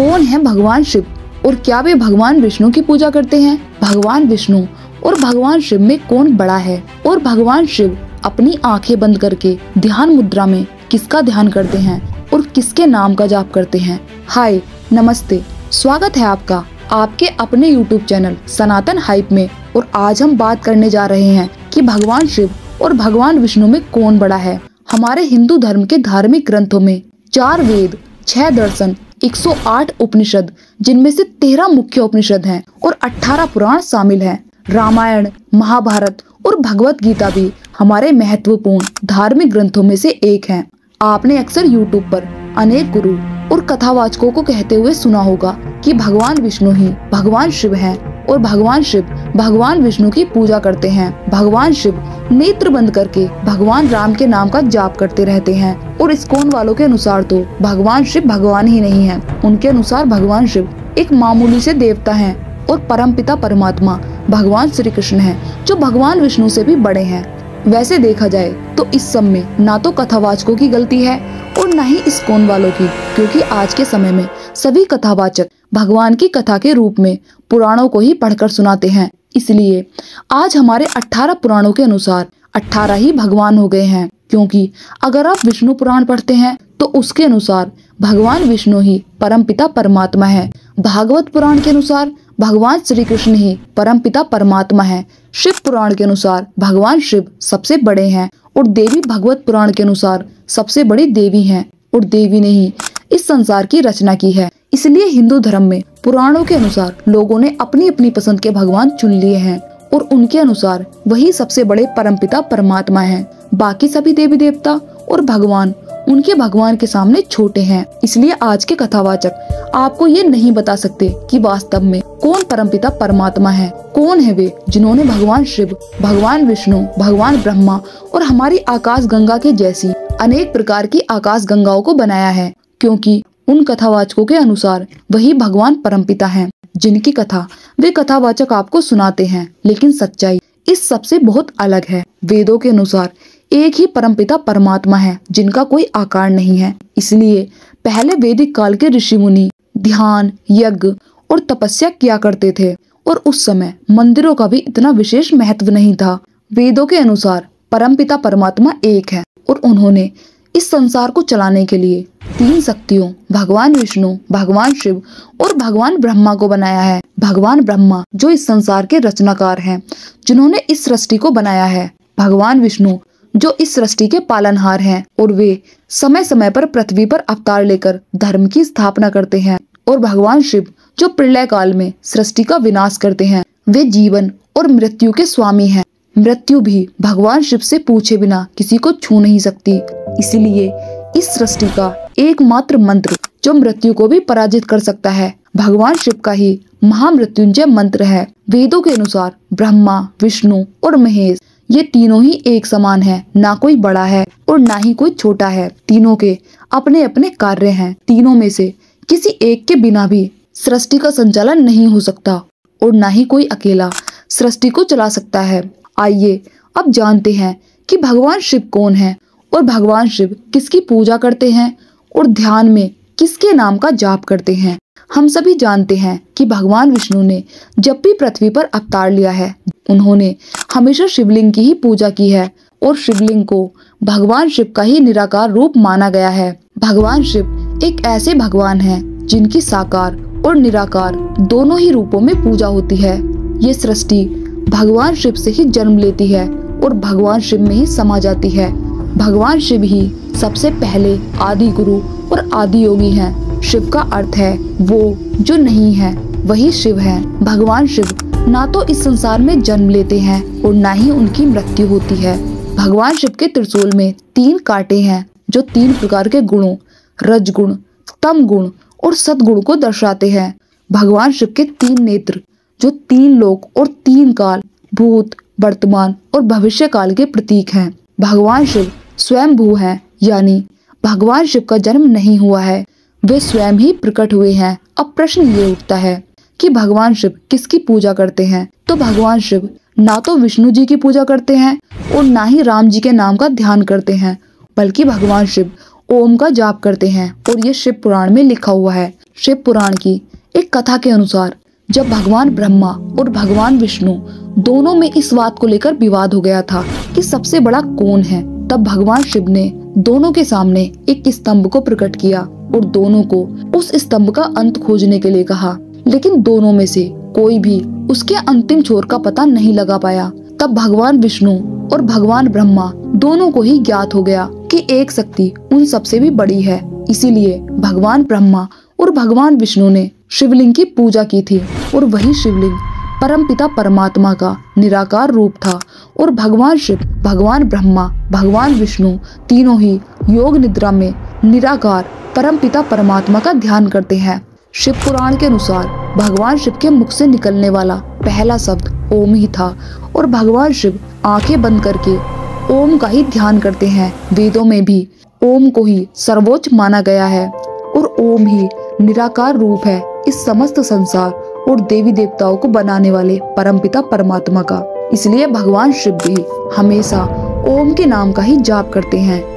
कौन है भगवान शिव और क्या वे भगवान विष्णु की पूजा करते हैं? भगवान विष्णु और भगवान शिव में कौन बड़ा है? और भगवान शिव अपनी आंखें बंद करके ध्यान मुद्रा में किसका ध्यान करते हैं और किसके नाम का जाप करते हैं? हाय, नमस्ते, स्वागत है आपका आपके अपने YouTube चैनल सनातन हाइप में। और आज हम बात करने जा रहे हैं कि भगवान शिव और भगवान विष्णु में कौन बड़ा है। हमारे हिंदू धर्म के धार्मिक ग्रंथों में 4 वेद, 6 दर्शन, 108 उपनिषद, जिनमें से 13 मुख्य उपनिषद हैं और 18 पुराण शामिल हैं। रामायण, महाभारत और भगवत गीता भी हमारे महत्वपूर्ण धार्मिक ग्रंथों में से एक हैं। आपने अक्सर YouTube पर अनेक गुरु और कथावाचकों को कहते हुए सुना होगा कि भगवान विष्णु ही भगवान शिव हैं और भगवान शिव भगवान विष्णु की पूजा करते हैं। भगवान शिव नेत्र बंद करके भगवान राम के नाम का जाप करते रहते हैं। और इस्कॉन वालों के अनुसार तो भगवान शिव भगवान ही नहीं है। उनके अनुसार भगवान शिव एक मामूली से देवता हैं और परमपिता परमात्मा भगवान श्री कृष्ण हैं, जो भगवान विष्णु से भी बड़े हैं। वैसे देखा जाए तो इस सब में ना तो कथावाचकों की गलती है और न ही इस्कॉन वालों की, क्योंकि आज के समय में सभी कथावाचक भगवान की कथा के रूप में पुराणों को ही पढ़कर सुनाते हैं। इसलिए आज हमारे 18 पुराणों के अनुसार 18 ही भगवान हो गए हैं, क्योंकि अगर आप विष्णु पुराण पढ़ते हैं तो उसके अनुसार भगवान विष्णु ही परमपिता परमात्मा है। भागवत पुराण के अनुसार भगवान श्री कृष्ण ही परमपिता परमात्मा है। शिव पुराण के अनुसार भगवान शिव सबसे बड़े हैं और देवी भगवत पुराण के अनुसार सबसे बड़ी देवी हैं और देवी ने ही इस संसार की रचना की है। इसलिए हिंदू धर्म में पुराणों के अनुसार लोगों ने अपनी अपनी पसंद के भगवान चुन लिए हैं और उनके अनुसार वही सबसे बड़े परमपिता परमात्मा हैं। बाकी सभी देवी देवता और भगवान उनके भगवान के सामने छोटे हैं। इसलिए आज के कथावाचक आपको ये नहीं बता सकते कि वास्तव में कौन परमपिता परमात्मा है। कौन है वे जिन्होंने भगवान शिव, भगवान विष्णु, भगवान ब्रह्मा और हमारी आकाश गंगा के जैसी अनेक प्रकार की आकाश गंगाओं को बनाया है, क्योंकि उन कथावाचकों के अनुसार वही भगवान परमपिता हैं, जिनकी कथा वे कथावाचक आपको सुनाते हैं। लेकिन सच्चाई इस सबसे बहुत अलग है। वेदों के अनुसार एक ही परमपिता परमात्मा है, जिनका कोई आकार नहीं है। इसलिए पहले वैदिक काल के ऋषि मुनि ध्यान, यज्ञ और तपस्या किया करते थे और उस समय मंदिरों का भी इतना विशेष महत्व नहीं था। वेदों के अनुसार परमपिता परमात्मा एक है और उन्होंने इस संसार को चलाने के लिए 3 शक्तियों भगवान विष्णु, भगवान शिव और भगवान ब्रह्मा को बनाया है। भगवान ब्रह्मा जो इस संसार के रचनाकार हैं, जिन्होंने इस सृष्टि को बनाया है। भगवान विष्णु जो इस सृष्टि के पालनहार हैं और वे समय समय पर पृथ्वी पर अवतार लेकर धर्म की स्थापना करते हैं। और भगवान शिव जो प्रलय काल में सृष्टि का विनाश करते हैं। वे जीवन और मृत्यु के स्वामी हैं। मृत्यु भी भगवान शिव से पूछे बिना किसी को छू नहीं सकती। इसलिए इस सृष्टि का एकमात्र मंत्र जो मृत्यु को भी पराजित कर सकता है, भगवान शिव का ही महामृत्युंजय मंत्र है। वेदों के अनुसार ब्रह्मा, विष्णु और महेश ये तीनों ही एक समान हैं। ना कोई बड़ा है और ना ही कोई छोटा है। तीनों के अपने अपने कार्य हैं। तीनों में से किसी एक के बिना भी सृष्टि का संचालन नहीं हो सकता और ना ही कोई अकेला सृष्टि को चला सकता है। आइए अब जानते हैं कि भगवान शिव कौन है और भगवान शिव किसकी पूजा करते हैं और ध्यान में किसके नाम का जाप करते हैं। हम सभी जानते हैं कि भगवान विष्णु ने जब भी पृथ्वी पर अवतार लिया है, उन्होंने हमेशा शिवलिंग की ही पूजा की है और शिवलिंग को भगवान शिव का ही निराकार रूप माना गया है। भगवान शिव एक ऐसे भगवान हैं जिनकी साकार और निराकार दोनों ही रूपों में पूजा होती है। ये सृष्टि भगवान शिव से ही जन्म लेती है और भगवान शिव में ही समा जाती है। भगवान शिव ही सबसे पहले आदि गुरु और आदि योगी हैं। शिव का अर्थ है वो जो नहीं है, वही शिव है। भगवान शिव ना तो इस संसार में जन्म लेते हैं और ना ही उनकी मृत्यु होती है। भगवान शिव के त्रिशूल में 3 कांटे हैं जो 3 प्रकार के गुणों रजगुण, तम गुण और सद्गुण को दर्शाते हैं। भगवान शिव के 3 नेत्र जो 3 लोक और 3 काल, भूत, वर्तमान और भविष्य काल के प्रतीक हैं। भगवान शिव स्वयंभू हैं, यानी भगवान शिव का जन्म नहीं हुआ है, वे स्वयं ही प्रकट हुए हैं। अब प्रश्न ये उठता है कि भगवान शिव किसकी पूजा करते हैं? तो भगवान शिव ना तो विष्णु जी की पूजा करते हैं और ना ही राम जी के नाम का ध्यान करते हैं, बल्कि भगवान शिव ओम का जाप करते हैं और ये शिव पुराण में लिखा हुआ है। शिव पुराण की एक कथा के अनुसार जब भगवान ब्रह्मा और भगवान विष्णु दोनों में इस बात को लेकर विवाद हो गया था कि सबसे बड़ा कौन है, तब भगवान शिव ने दोनों के सामने एक स्तंभ को प्रकट किया और दोनों को उस स्तंभ का अंत खोजने के लिए कहा। लेकिन दोनों में से कोई भी उसके अंतिम छोर का पता नहीं लगा पाया। तब भगवान विष्णु और भगवान ब्रह्मा दोनों को ही ज्ञात हो गया कि एक शक्ति उन सबसे भी बड़ी है। इसीलिए भगवान ब्रह्मा और भगवान विष्णु ने शिवलिंग की पूजा की थी और वही शिवलिंग परमपिता परमात्मा का निराकार रूप था। और भगवान शिव, भगवान ब्रह्मा, भगवान विष्णु तीनों ही योग निद्रा में निराकार परमपिता परमात्मा का ध्यान करते हैं। शिव पुराण के अनुसार भगवान शिव के मुख से निकलने वाला पहला शब्द ओम ही था और भगवान शिव आंखें बंद करके ओम का ही ध्यान करते हैं। वेदों में भी ओम को ही सर्वोच्च माना गया है और ओम ही निराकार रूप है इस समस्त संसार और देवी देवताओं को बनाने वाले परमपिता परमात्मा का। इसलिए भगवान शिव भी हमेशा ओम के नाम का ही जाप करते हैं।